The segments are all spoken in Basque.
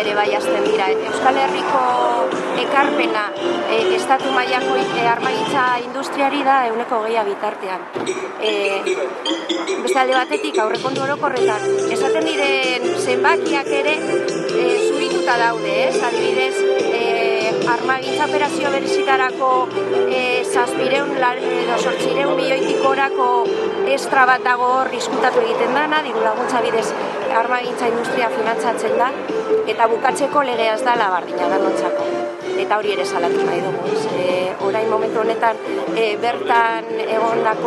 ere bai hasten dira. Euskal Herriko ekarpena estatu mailako armagintza industriari da 20% bitartean. Beste alde batetik aurrekontu orokorretan esaten diren zenbakiak ere zurituta daude, adibidez, armagintza operazio berezitarako 700 edo 800 milioitik gorako estra bat dago hor diskutatu egiten dana, diru laguntza bidez armagintza industria finantzatzen da, eta bukatzeko legea ez da bardina danontzako. Eta hori ere salatu nahi dugu. Orain momentu honetan bertan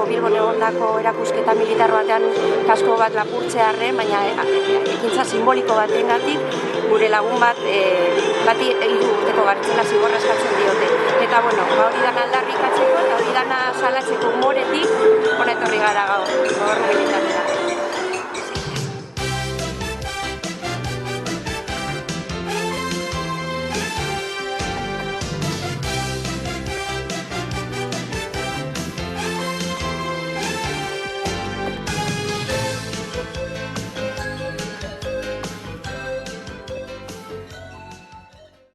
Bilbon egondako erakusketa militar batean kasko bat lapurtzearren, baina ekintza simboliko batengatik gure lagun bat bati 3 urteko gartzela zigorra eskatzen diote. Eta hori dana aldarrikatzeko eta hori dana salatzeko umoretik hona etorri gara gaur.